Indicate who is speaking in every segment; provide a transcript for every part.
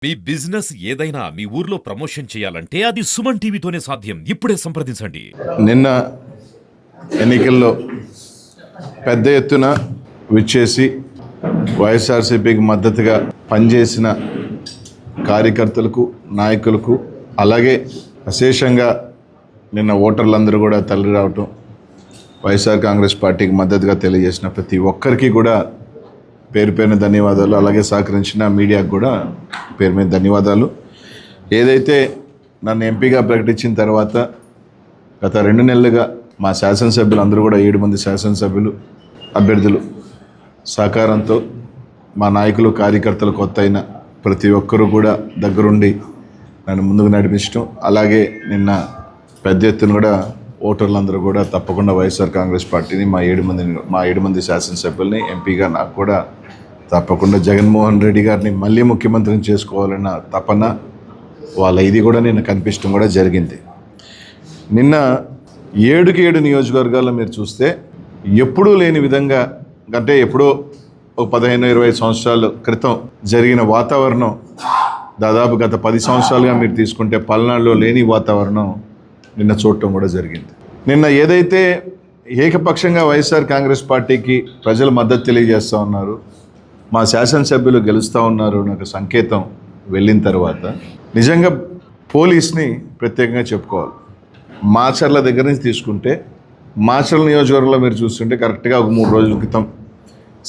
Speaker 1: మీ business ఏదైనా మీ ఊర్లో promotion చేయాలంటే అది సుమన్ టీవీతోనే సాధ్యం. ఇప్పుడే సంప్రదించండి.
Speaker 2: నిన్న ఎన్నికల్లో పెద్ద ఎత్తున విచ్చేసి వైఎస్ఆర్సీపీకి మద్దతుగా పనిచేసిన కార్యకర్తలకు, నాయకులకు, అలాగే అశేషంగా నిన్న ఓటర్లందరూ కూడా తరలి రావటం, వైఎస్ఆర్ కాంగ్రెస్ పార్టీకి మద్దతుగా తెలియజేసిన ప్రతి ఒక్కరికి కూడా పేరు పేరున ధన్యవాదాలు. అలాగే సహకరించిన మీడియాకు కూడా పేరు మీద ధన్యవాదాలు. ఏదైతే నన్ను ఎంపీగా ప్రకటించిన తర్వాత గత 2 నెలలుగా మా శాసనసభ్యులు అందరూ కూడా 7 మంది శాసనసభ్యులు అభ్యర్థులు సహకారంతో మా నాయకులు, కార్యకర్తలు, కొత్త అయిన ప్రతి ఒక్కరూ కూడా దగ్గరుండి నన్ను ముందుకు నడిపించడం, అలాగే నిన్న పెద్ద ఎత్తున కూడా ఓటర్లందరూ కూడా తప్పకుండా వైఎస్ఆర్ కాంగ్రెస్ పార్టీని మా 7 మంది శాసనసభ్యుల్ని ఎంపీగా నాకు కూడా తప్పకుండా జగన్మోహన్ రెడ్డి గారిని మళ్ళీ ముఖ్యమంత్రిని చేసుకోవాలన్న తపన వాళ్ళ ఇది కూడా నిన్న కనిపించడం కూడా జరిగింది. నిన్న 7 నియోజకవర్గాల్లో మీరు చూస్తే ఎప్పుడూ లేని విధంగా, అంటే ఎప్పుడో ఒక 15-20 సంవత్సరాల క్రితం జరిగిన వాతావరణం దాదాపు గత 10 సంవత్సరాలుగా మీరు తీసుకుంటే పల్నాడులో లేని వాతావరణం నిన్న చూడటం కూడా జరిగింది. నిన్న ఏదైతే ఏకపక్షంగా వైఎస్ఆర్ కాంగ్రెస్ పార్టీకి ప్రజలు మద్దతు తెలియజేస్తూ ఉన్నారు, మా శాసనసభ్యులు గెలుస్తూ ఉన్నారు నాకు సంకేతం వెళ్ళిన తర్వాత నిజంగా పోలీస్ని ప్రత్యేకంగా చెప్పుకోవాలి. మాచర్ల దగ్గర నుంచి తీసుకుంటే మాచర్ల నియోజకవర్గంలో మీరు చూస్తుంటే కరెక్ట్గా ఒక 3 రోజుల క్రితం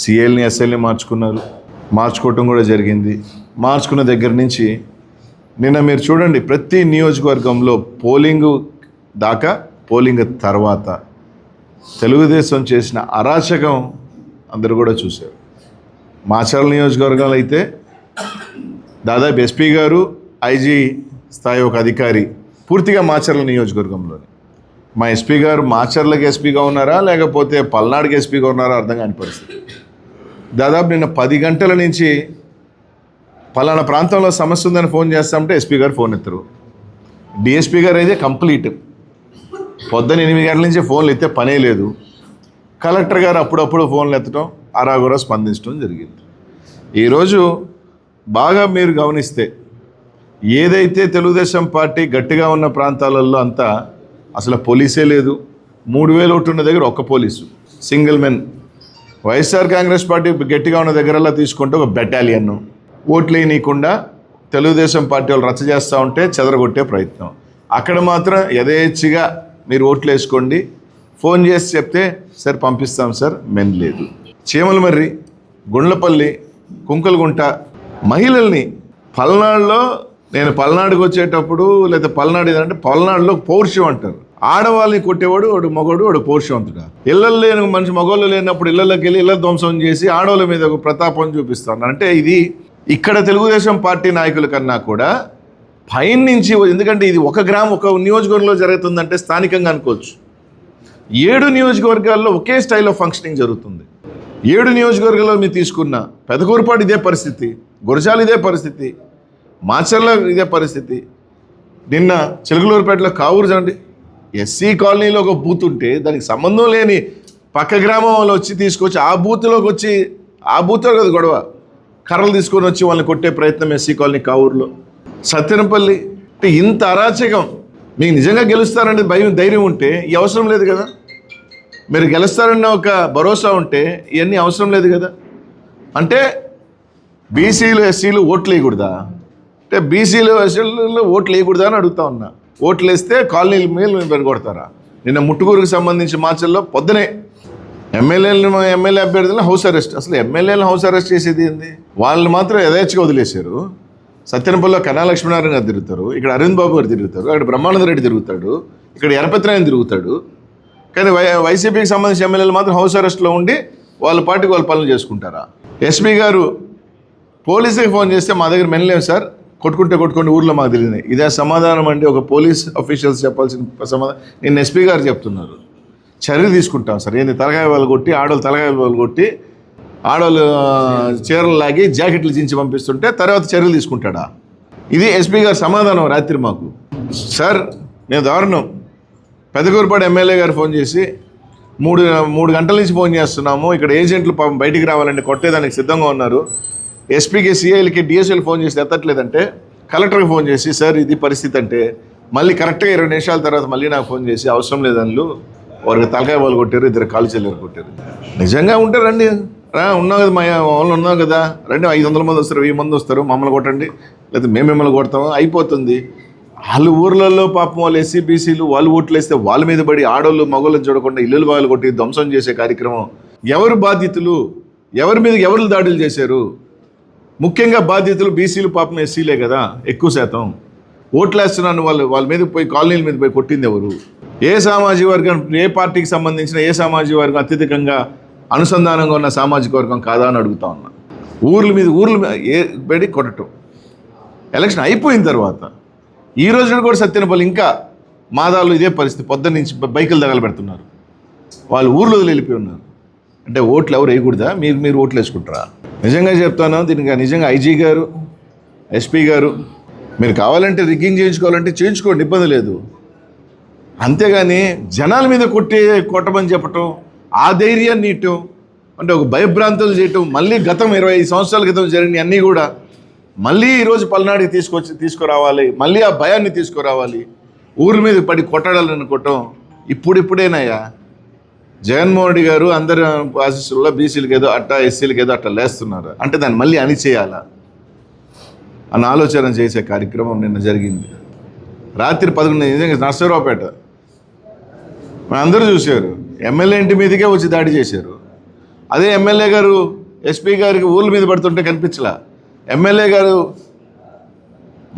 Speaker 2: సిఎల్ని, ఎస్ఎల్ని మార్చుకోవటం కూడా జరిగింది. మార్చుకున్న దగ్గర నుంచి నిన్న మీరు చూడండి, ప్రతి నియోజకవర్గంలో పోలింగ్ దాకా, పోలింగ్ తర్వాత తెలుగుదేశం చేసిన అరాచకం అందరూ కూడా చూశారు. మాచర్ల నియోజకవర్గాలు అయితే దాదాపు ఎస్పీ గారు, ఐజీ స్థాయి ఒక అధికారి పూర్తిగా మాచర్ల నియోజకవర్గంలోనే. మా ఎస్పీ గారు మాచర్లకి ఎస్పీగా ఉన్నారా లేకపోతే పల్నాడుకి ఎస్పీగా ఉన్నారా అర్థం కాని పరిస్థితి. దాదాపు నిన్న 10 గంటల నుంచి పలానా ప్రాంతంలో సమస్య ఉందని ఫోన్ చేస్తామంటే ఎస్పీ గారు ఫోన్ ఎత్తరు. డిఎస్పీ గారు అయితే కంప్లీట్ పొద్దున్న 8 గంటల నుంచి ఫోన్లు ఎత్తే పనే లేదు. కలెక్టర్ గారు అప్పుడప్పుడు ఫోన్లు ఎత్తడం, అరాగురా స్పందించడం జరిగింది. ఈరోజు బాగా మీరు గమనిస్తే ఏదైతే తెలుగుదేశం పార్టీ గట్టిగా ఉన్న ప్రాంతాలలో అంతా అసలు పోలీసే లేదు. 3000 ఓట్లు ఉన్న దగ్గర ఒక్క police, single men. YSR Congress party గట్టిగా ఉన్న దగ్గరలా తీసుకుంటే ఒక బెటాలియన్ ఓట్లు వేయనీయకుండా తెలుగుదేశం పార్టీ వాళ్ళు రచ్చ చేస్తూ ఉంటే చెదరగొట్టే ప్రయత్నం. అక్కడ మాత్రం యథేచ్ఛగా మీరు ఓట్లు వేసుకోండి, ఫోన్ చేసి చెప్తే సార్ పంపిస్తాం సార్, మెన్ లేదు. చీమలమర్రి, గుండ్లపల్లి, కుంకలగుంట మహిళల్ని పల్నాడులో, నేను పల్నాడుకు వచ్చేటప్పుడు లేదా పల్నాడు ఏదంటే పల్నాడులో పౌరుషం అంటారు. ఆడవాళ్ళని కొట్టేవాడు వాడు మగవాడు, వాడు పౌరుషవంతుడా. ఇళ్ళల్లో లేని మనిషి, మగవాళ్ళు లేనప్పుడు ఇళ్ళలోకి వెళ్ళి ఇళ్ళ ధ్వంసం చేసి ఆడవాళ్ళ మీద ఒక ప్రతాపం చూపిస్తాను. అంటే ఇది ఇక్కడ తెలుగుదేశం పార్టీ నాయకుల కన్నా కూడా పైన నుంచి, ఎందుకంటే ఇది ఒక నియోజకవర్గంలో జరుగుతుందంటే స్థానికంగా అనుకోవచ్చు. 7 నియోజకవర్గాల్లో ఒకే స్టైల్ ఆఫ్ ఫంక్షనింగ్ జరుగుతుంది. 7 నియోజకవర్గాల్లో మీరు తీసుకున్న పెదకూరుపాడు ఇదే పరిస్థితి, గురజాల ఇదే పరిస్థితి, మాచర్ల ఇదే పరిస్థితి. నిన్న చిలకలూరుపేటలో కావూరు చూడండి, ఎస్సీ కాలనీలో ఒక బూత్ ఉంటే దానికి సంబంధం లేని పక్క గ్రామంలో వచ్చి తీసుకొచ్చి ఆ బూత్లోకి వచ్చి, ఆ బూత్లో కదా గొడవ, కర్రలు తీసుకొని వచ్చి వాళ్ళని కొట్టే ప్రయత్నం ఎస్సీ కాలనీ కావూరులో. సత్యనపల్లి అంటే ఇంత అరాచకం. మీకు నిజంగా గెలుస్తారనే ధైర్యం ఉంటే ఈ అవసరం లేదు కదా. మీరు గెలుస్తారన్న ఒక భరోసా ఉంటే ఇవన్నీ అవసరం లేదు కదా. అంటే బీసీలు, ఎస్సీలు ఓట్లు వేయకూడదా? అంటే బీసీలు, ఎస్సీలు ఓట్లు వేయకూడదా అని అడుగుతా ఉన్నా. ఓట్లు వేస్తే కాలనీల మీద పెరగొడతారా? నిన్న ముట్టుకూరుకు సంబంధించి మాచల్లో పొద్దునే ఎమ్మెల్యే అభ్యర్థులను హౌస్ అరెస్ట్. అసలు ఎమ్మెల్యేలను హౌస్ అరెస్ట్ చేసేది ఏంది? వాళ్ళని మాత్రం యథేచ్ఛగా వదిలేశారు. సత్యనపల్లిలో కన్నా లక్ష్మీనారాయణ గారు తిరుగుతారు, ఇక్కడ అరవింద్ బాబు గారు తిరుగుతారు, అక్కడ బ్రహ్మానంద రెడ్డి తిరుగుతాడు, ఇక్కడ ఎరపతిరాయన తిరుగుతాడు. కానీ వైసీపీకి సంబంధించిన ఎమ్మెల్యేలు మాత్రం హౌస్ అరెస్ట్లో ఉండి వాళ్ళ పార్టీకి వాళ్ళు పనులు చేసుకుంటారా? ఎస్పీ గారు పోలీసుకి ఫోన్ చేస్తే మా దగ్గర మెనలేము సార్, కొట్టుకుంటే ఊర్లో మాకు తెలియదు. ఇదే సమాధానం అండి ఒక పోలీస్ అఫీషియల్స్ చెప్పాల్సిన సమాధానం? నేను ఎస్పీ గారు చెప్తున్నారు, చర్య తీసుకుంటాం సార్. ఏంది తలకాయ వాళ్ళు కొట్టి, ఆడవాళ్ళు తలకాయ వాళ్ళు కొట్టి, ఆడవాళ్ళు చీరలు లాగి జాకెట్లు చించి పంపిస్తుంటే తర్వాత చర్యలు తీసుకుంటాడా? ఇది ఎస్పీ గారు సమాధానం రాత్రి మాకు. సార్ నేను దారుణం, పెదకూరుపాడు ఎమ్మెల్యే గారు ఫోన్ చేసి 3 గంటల నుంచి ఫోన్ చేస్తున్నాము, ఇక్కడ ఏజెంట్లు పాపం బయటికి రావాలండి, కొట్టేదానికి సిద్ధంగా ఉన్నారు, ఎస్పీకి, సిఐలకి, డిఎస్ఎల్ ఫోన్ చేసి ఎత్తట్లేదంటే కలెక్టర్కి ఫోన్ చేసి సార్ ఇది పరిస్థితి అంటే మళ్ళీ కరెక్ట్గా 20 నిమిషాల తర్వాత మళ్ళీ నాకు ఫోన్ చేసి అవసరం లేదన్లు వారికి తలకాయ వాళ్ళు కొట్టారు, 2 కాలు చెల్లెలు కొట్టారు. నిజంగా ఉంటే రండి, ఉన్నాం కదా, మా వాళ్ళు ఉన్నాం కదా, రండి, 500 మంది వస్తారు, 1000 మంది వస్తారు, మమ్మల్ని కొట్టండి, లేకపోతే మేము మిమ్మల్ని కొడతాము, అయిపోతుంది. వాళ్ళు ఊర్లలో పాపం వాళ్ళు ఎస్సీ బీసీలు వాళ్ళు ఓట్లు వేస్తే వాళ్ళ మీద పడి ఆడోళ్ళు మగోళ్ళని చూడకుండా ఇల్లులు బాగా కొట్టి ధ్వంసం చేసే కార్యక్రమం. ఎవరు బాధితులు, ఎవరి మీద ఎవరు దాడులు చేశారు? ముఖ్యంగా బాధితులు బీసీలు, పాపం ఎస్సీలే కదా ఎక్కువ శాతం. ఓట్లేస్తున్నాను వాళ్ళ మీద పోయి కాలనీల మీద పోయి కొట్టింది ఎవరు? ఏ సామాజిక వర్గం, ఏ పార్టీకి సంబంధించిన ఏ సామాజిక వర్గం అత్యధికంగా అనుసంధానంగా ఉన్న సామాజిక వర్గం కాదా అని అడుగుతా ఉన్నా. ఊర్ల మీద పెడి కొట్టడం. ఎలక్షన్ అయిపోయిన తర్వాత ఈ రోజున కూడా సత్యనపల్లి ఇంకా మాదాలు ఇదే పరిస్థితి. పొద్దున్న నుంచి బైకులు తగలబెడుతున్నారు, వాళ్ళు ఊర్లో వెళ్ళిపోయి ఉన్నారు. అంటే ఓట్లు ఎవరు వేయకూడదా? మీరు ఓట్లు వేసుకుంటారా? నిజంగా చెప్తాను, దీనికి నిజంగా ఐజీ గారు, ఎస్పీ గారు, మీరు కావాలంటే రిగ్గింగ్ చేయించుకోవాలంటే చేయించుకోండి, ఇబ్బంది లేదు. అంతేగాని జనాల మీద కొట్టమని చెప్పటం, ఆ ధైర్యాన్ని ఇవ్వటం, అంటే ఒక భయభ్రాంతులు చేయటం, మళ్ళీ గతం 25 సంవత్సరాల క్రితం జరిగిన అన్నీ కూడా మళ్ళీ ఈరోజు పల్నాడికి తీసుకురావాలి, మళ్ళీ ఆ భయాన్ని తీసుకురావాలి, ఊరి మీద పడి కొట్టాలనుకోవటం ఇప్పుడేనాయా? జగన్మోహన్ రెడ్డి గారు అందరి ఆశీస్సుల్లో బీసీలకి ఏదో అట్టా, ఎస్సీలకి ఏదో అట్టా లేస్తున్నారు అంటే దాన్ని మళ్ళీ అణిచేయాలా అన్న ఆలోచన చేసే కార్యక్రమం నిన్న జరిగింది. రాత్రి 11 నిజంగా నర్సరావుపేట అందరూ చూశారు. ఎమ్మెల్యే ఇంటి మీదకే వచ్చి దాడి చేశారు. అదే ఎమ్మెల్యే గారు ఎస్పీ గారికి ఊళ్ళ మీద పడుతుంటే కనిపించలా. ఎమ్మెల్యే గారు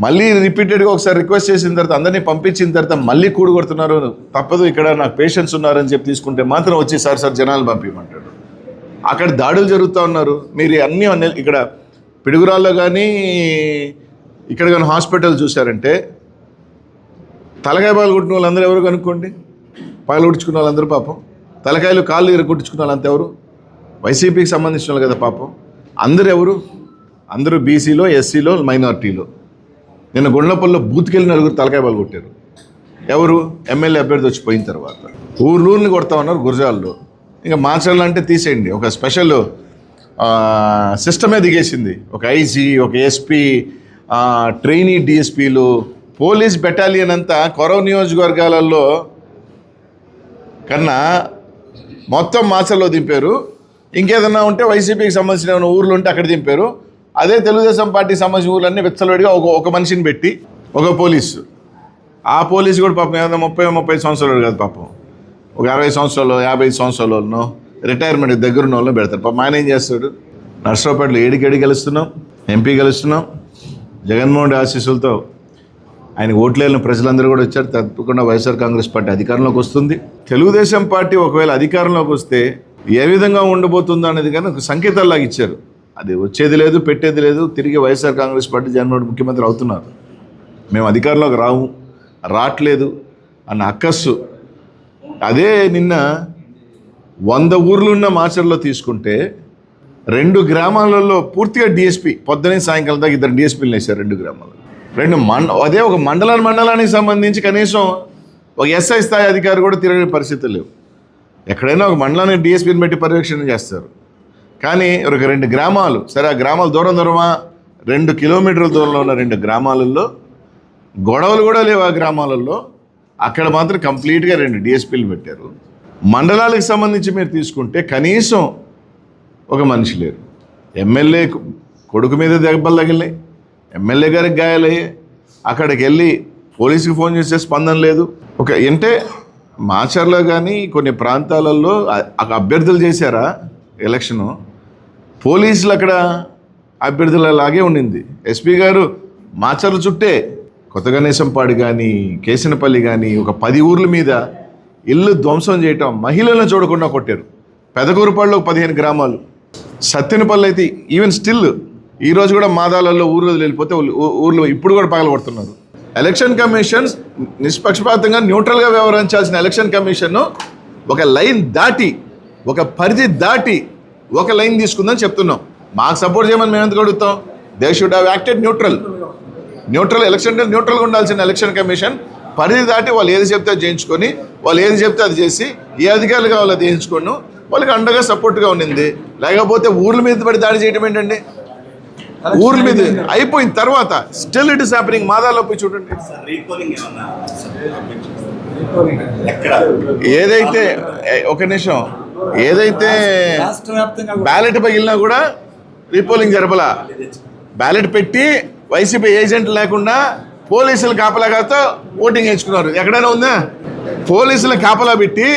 Speaker 2: మళ్ళీ రిపీటెడ్గా ఒకసారి రిక్వెస్ట్ చేసిన తర్వాత అందరినీ పంపించిన తర్వాత మళ్ళీ కూడగొడుతున్నారు, తప్పదు ఇక్కడ నాకు పేషెన్స్ ఉన్నారని చెప్పి తీసుకుంటే మాత్రం వచ్చి సార్ జనాలు పంపించమంటాడు. అక్కడ దాడులు జరుగుతూ ఉన్నారు. మీరు అన్నీ ఇక్కడ పిడుగురాల్లో కానీ ఇక్కడ కానీ హాస్పిటల్ చూశారంటే తలకాయ పాలు కొట్టిన వాళ్ళందరూ ఎవరు కనుక్కోండి, పాలు కొట్టించుకున్న వాళ్ళందరూ పాపం, తలకాయలు కాళ్ళు కొట్టించుకున్న వాళ్ళంతా ఎవరు? వైసీపీకి సంబంధించిన వాళ్ళు కదా పాపం. అందరూ ఎవరు? అందరూ బీసీలో, ఎస్సీలో, మైనార్టీలో. నిన్న గుండ్లపల్లిలో బూత్కి వెళ్ళి 4 తలకాయ పాలు కొట్టారు. ఎవరు? ఎమ్మెల్యే అభ్యర్థి వచ్చి పోయిన తర్వాత. ఊర్లూరిని కొడతా ఉన్నారు గురజాల్లో. ఇంకా మార్చాలంటే తీసేయండి, ఒక స్పెషల్ సిస్టమే దిగేసింది. ఒక ఐజీ, ఒక ఎస్పీ, ట్రైనీ డిఎస్పీలు, పోలీస్ బెటాలియన్ అంతా కొరవ నియోజకవర్గాలలో కన్నా మొత్తం మాచల్లో దింపారు. ఇంకేదన్నా ఉంటే వైసీపీకి సంబంధించిన ఊర్లు ఉంటే అక్కడ దింపారు. అదే తెలుగుదేశం పార్టీకి సంబంధించిన ఊర్లన్నీ విచ్చలవిడిగా ఒక మనిషిని పెట్టి ఒక పోలీసు. ఆ పోలీసు కూడా పాపం ఏదైనా 30 సంవత్సరాలు కాదు పాపం, ఒక 60 సంవత్సరాలు, 55 సంవత్సరాల వాళ్ళను, రిటైర్మెంట్ దగ్గర ఉన్న వాళ్ళని పెడతారు. పాపం ఆయన ఏం చేస్తాడు? నర్సరావుపేటలో ఏడికేడి గెలుస్తున్నాం, ఎంపీ గెలుస్తున్నాం. జగన్మోహన్ రెడ్డి ఆశీస్సులతో ఆయన ఓట్లేని ప్రజలందరూ కూడా వచ్చారు. తప్పకుండా వైఎస్ఆర్ కాంగ్రెస్ పార్టీ అధికారంలోకి వస్తుంది. తెలుగుదేశం పార్టీ ఒకవేళ అధికారంలోకి వస్తే ఏ విధంగా ఉండబోతుందో అనేది కానీ ఒక సంకేతాల్లాగా ఇచ్చారు. అది వచ్చేది లేదు, పెట్టేది లేదు. తిరిగి వైఎస్ఆర్ కాంగ్రెస్ పార్టీ జగన్మోహన్ ముఖ్యమంత్రి అవుతున్నారు. మేము అధికారంలోకి రావట్లేదు అన్న అక్కస్సు. అదే నిన్న 100 ఊర్లున్న మాచర్లో తీసుకుంటే 2 గ్రామాలలో పూర్తిగా డిఎస్పీ, పొద్దునే సాయంకాలం దాకా 2 డిఎస్పీలు వేశారు 2 గ్రామాల్లో. అదే ఒక మండలానికి సంబంధించి కనీసం ఒక ఎస్ఐ స్థాయి అధికారి కూడా తిరిగే పరిస్థితులు లేవు. ఎక్కడైనా ఒక మండలానికి డిఎస్పీని పెట్టి పర్యవేక్షణ చేస్తారు. కానీ ఒక 2 గ్రామాలు, సరే ఆ గ్రామాలు దూరమా 2 కిలోమీటర్ల దూరంలో ఉన్న 2 గ్రామాలలో గొడవలు కూడా లేవు. ఆ గ్రామాలలో అక్కడ మాత్రం కంప్లీట్గా 2 డిఎస్పీలు పెట్టారు. మండలాలకు సంబంధించి మీరు తీసుకుంటే కనీసం ఒక మనిషి లేరు. ఎమ్మెల్యే కొడుకు మీద దెబ్బలు తగిలినాయి, ఎమ్మెల్యే గారికి గాయాలయ్యాయి. అక్కడికి వెళ్ళి పోలీసుకి ఫోన్ చేసే స్పందన లేదు. అంటే మాచర్లో కానీ కొన్ని ప్రాంతాలలో అభ్యర్థులు చేశారా ఎలక్షను, పోలీసులు అక్కడ అభ్యర్థులలాగే ఉండింది. ఎస్పీ గారు మాచర్ల చుట్టే కొత్తగణేశంపాడు కానీ కేసినపల్లి కానీ ఒక 10 ఊర్ల మీద ఇల్లు ధ్వంసం చేయటం, మహిళలను చూడకుండా కొట్టారు. పెదకూరుపాడులో 15 గ్రామాలు, సత్తెనపల్లి అయితే ఈవెన్ స్టిల్ ఈరోజు కూడా మాదాలలో ఊర్లో వెళ్ళిపోతే ఊర్లో ఇప్పుడు కూడా పగలగొడుతున్నారు. ఎలక్షన్ కమిషన్ నిష్పక్షపాతంగా న్యూట్రల్గా వ్యవహరించాల్సిన ఎలక్షన్ కమిషన్ ఒక లైన్ దాటి, ఒక పరిధి దాటి ఒక లైన్ తీసుకుందని చెప్తున్నాం. మాకు సపోర్ట్ చేయమని మేము ఎందుకు అడుగుతాం? They should have acted neutral election న్యూట్రల్గా ఉండాల్సిన ఎలక్షన్ కమిషన్ పరిధి దాటి వాళ్ళు ఏది చెప్తే అది చేయించుకొని, వాళ్ళు ఏది చెప్తే అది చేసి, ఏ అధికారులు కావాలో అది చేయించుకోను వాళ్ళకి అండగా సపోర్ట్గా ఉండింది. లేకపోతే ఊర్ల మీద పడి దాడి చేయడం ఏంటండి? ఊర్ల మీద అయిపోయిన తర్వాత స్టిల్ ఇట్ ఇస్ హ్యాపెనింగ్. మాదాలో పోయి చూడండి. ఏదైతే ఒక నిమిషం, ఏదైతే బ్యాలెట్ పగిలినా కూడా రీపోలింగ్ జరపలా. బ్యాలెట్ పెట్టి వైసీపీ ఏజెంట్ లేకుండా పోలీసులు కాపలాగాతో ఓటింగ్ వేయించుకున్నారు. ఎక్కడైనా ఉందా? పోలీసులు కాపలా పెట్టి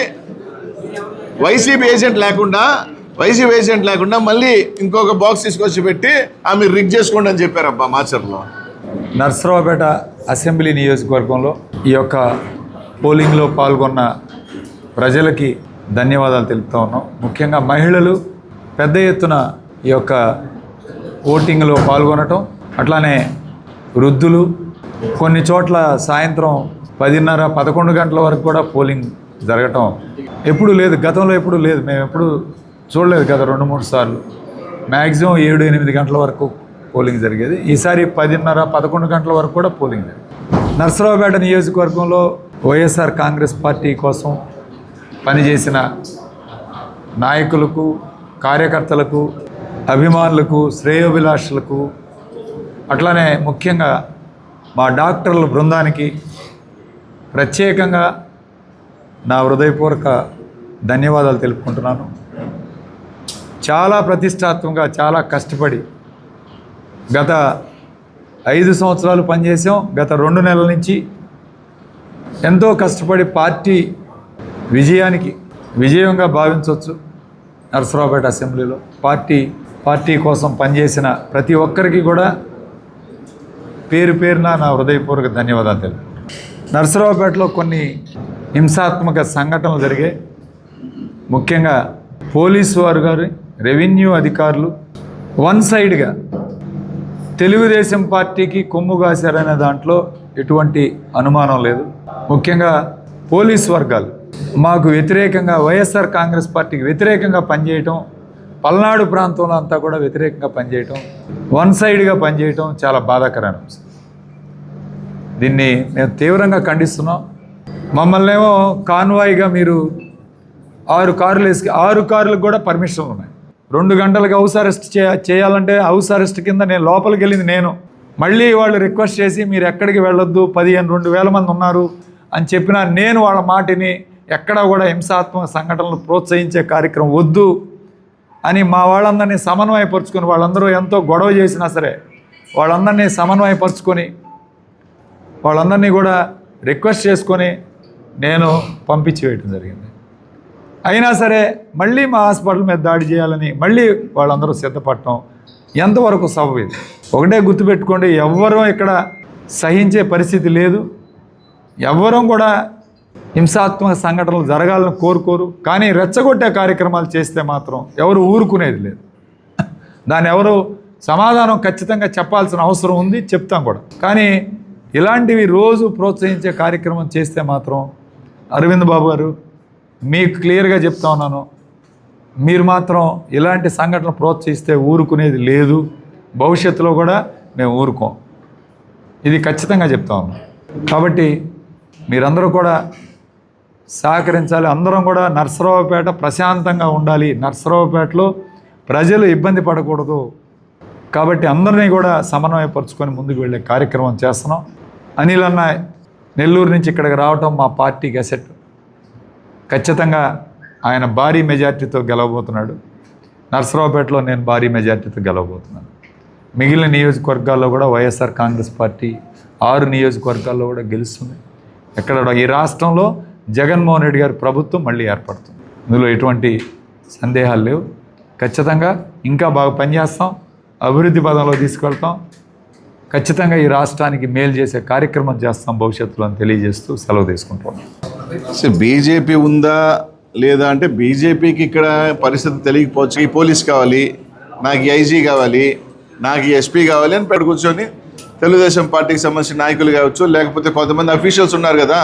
Speaker 2: వైసీపీ ఏజెంట్ లేకుండా మళ్ళీ ఇంకొక బాక్స్ తీసుకొచ్చి పెట్టి మీరు రిగ్ చేసుకోండి అని చెప్పారబ్బా మాచర్లో.
Speaker 3: నర్సరావుపేట అసెంబ్లీ నియోజకవర్గంలో ఈ యొక్క పోలింగ్లో పాల్గొన్న ప్రజలకి ధన్యవాదాలు తెలుపుతా ఉన్నాం. ముఖ్యంగా మహిళలు పెద్ద ఎత్తున ఈ యొక్క ఓటింగ్లో పాల్గొనటం, అట్లానే వృద్ధులు, కొన్ని చోట్ల సాయంత్రం 10:30-11 గంటల వరకు కూడా పోలింగ్ జరగటం ఎప్పుడు లేదు, గతంలో ఎప్పుడు లేదు, మేము ఎప్పుడు చూడలేదు. గత 2-3 సార్లు మ్యాక్సిమం 7-8 గంటల వరకు పోలింగ్ జరిగేది. ఈసారి 10:30-11 గంటల వరకు కూడా పోలింగ్ జరిగింది. నర్సరావుపేట నియోజకవర్గంలో వైఎస్ఆర్ కాంగ్రెస్ పార్టీ కోసం పనిచేసిన నాయకులకు, కార్యకర్తలకు, అభిమానులకు, శ్రేయోభిలాషులకు, అట్లానే ముఖ్యంగా మా డాక్టర్ల బృందానికి ప్రత్యేకంగా నా హృదయపూర్వక ధన్యవాదాలు తెలుపుకుంటున్నాను. చాలా ప్రతిష్టాత్మకంగా, చాలా కష్టపడి గత 5 సంవత్సరాలు పనిచేసాం. గత 2 నెలల నుంచి ఎంతో కష్టపడి పార్టీ విజయంగా భావించవచ్చు. నర్సరావుపేట అసెంబ్లీలో పార్టీ కోసం పనిచేసిన ప్రతి ఒక్కరికి కూడా పేరున నా హృదయపూర్వక ధన్యవాదాలు తెలుపు. నర్సరావుపేటలో కొన్ని హింసాత్మక సంఘటనలు జరిగాయి. ముఖ్యంగా పోలీసు వారు గారు, రెవెన్యూ అధికారులు వన్ సైడ్గా తెలుగుదేశం పార్టీకి కొమ్ము కాశారనే దాంట్లో ఎటువంటి అనుమానం లేదు. ముఖ్యంగా పోలీసు వర్గాలు మాకు వ్యతిరేకంగా, వైఎస్ఆర్ కాంగ్రెస్ పార్టీకి వ్యతిరేకంగా పనిచేయటం, పల్నాడు ప్రాంతంలో అంతా కూడా వ్యతిరేకంగా పనిచేయటం, వన్ సైడ్గా పనిచేయటం చాలా బాధాకరమైన అంశం. దీన్ని మేము తీవ్రంగా ఖండిస్తున్నాం. మమ్మల్ని ఏమో కాన్వాయ్గా మీరు 6 కార్లు వేసుకు 6 కార్లకు కూడా పర్మిషన్లు ఉన్నాయి. 2 గంటలకు హౌస్ అరెస్ట్ చేయాలంటే హౌస్ అరెస్ట్ కింద నేను లోపలికి వెళ్ళింది నేను. మళ్ళీ వాళ్ళు రిక్వెస్ట్ చేసి మీరు ఎక్కడికి వెళ్ళొద్దు, 15,000-2,000 మంది ఉన్నారు అని చెప్పినా నేను వాళ్ళ మాటిని ఎక్కడా కూడా హింసాత్మక సంఘటనలు ప్రోత్సహించే కార్యక్రమం వద్దు అని మా వాళ్ళందరినీ సమన్వయపరుచుకొని, వాళ్ళందరూ ఎంతో గొడవ చేసినా సరే వాళ్ళందరినీ సమన్వయపరుచుకొని, వాళ్ళందరినీ కూడా రిక్వెస్ట్ చేసుకొని నేను పంపించి వేయటం జరిగింది. అయినా సరే మళ్ళీ మా హాస్పిటల్ మీద దాడి చేయాలని మళ్ళీ వాళ్ళందరూ సిద్ధపడటం ఎంతవరకు సబబు? ఇది ఒకటే గుర్తుపెట్టుకోండి, ఎవ్వరూ ఇక్కడ సహించే పరిస్థితి లేదు. ఎవ్వరూ కూడా హింసాత్మక సంఘటనలు జరగాలని కోరుకోరు. కానీ రెచ్చగొట్టే కార్యక్రమాలు చేస్తే మాత్రం ఎవరు ఊరుకునేది లేదు. దాన్ని ఎవరు సమాధానం ఖచ్చితంగా చెప్పాల్సిన అవసరం ఉంది, చెప్తాం కూడా. కానీ ఇలాంటివి రోజు ప్రోత్సహించే కార్యక్రమం చేస్తే మాత్రం అరవింద్ బాబు గారు మీకు క్లియర్గా చెప్తా ఉన్నాను, మీరు మాత్రం ఇలాంటి సంఘటనలు ప్రోత్సహిస్తే ఊరుకునేది లేదు. భవిష్యత్తులో కూడా మేము ఊరుకోం, ఇది ఖచ్చితంగా చెప్తా ఉన్నాం. కాబట్టి మీరందరూ కూడా సహకరించాలి. అందరం కూడా నర్సరావుపేట ప్రశాంతంగా ఉండాలి. నర్సరావుపేటలో ప్రజలు ఇబ్బంది పడకూడదు. కాబట్టి అందరినీ కూడా సమన్వయపరుచుకొని ముందుకు వెళ్ళే కార్యక్రమం చేస్తున్నాం. అనిల్ అన్న నెల్లూరు నుంచి ఇక్కడికి రావటం మా పార్టీకి అసెట్. ఖచ్చితంగా ఆయన భారీ మెజార్టీతో గెలవబోతున్నాడు. నర్సరావుపేటలో నేను భారీ మెజార్టీతో గెలవబోతున్నాను. మిగిలిన నియోజకవర్గాల్లో కూడా వైఎస్ఆర్ కాంగ్రెస్ పార్టీ 6 నియోజకవర్గాల్లో కూడా గెలుస్తుంది. ఎక్కడ ఈ రాష్ట్రంలో జగన్మోహన్ రెడ్డి గారి ప్రభుత్వం మళ్ళీ ఏర్పడుతుంది. ఇందులో ఎటువంటి సందేహాలు లేవు. ఖచ్చితంగా ఇంకా బాగా పనిచేస్తాం, అభివృద్ధి పదంలో తీసుకెళ్తాం. ఖచ్చితంగా ఈ రాష్ట్రానికి మేలు చేసే కార్యక్రమం చేస్తాం భవిష్యత్తులో అని తెలియజేస్తూ సెలవు తీసుకుంటున్నాం.
Speaker 2: బీజేపీ ఉందా లేదా అంటే, బీజేపీకి ఇక్కడ పరిస్థితి తెలియకపోవచ్చు. ఈ పోలీస్ కావాలి, నాకు ఐజీ కావాలి, నాకు ఎస్పీ కావాలి అని కూర్చొని తెలుగుదేశం పార్టీకి సంబంధించిన నాయకులు కావచ్చు, లేకపోతే కొంతమంది అఫీషియల్స్ ఉన్నారు కదా.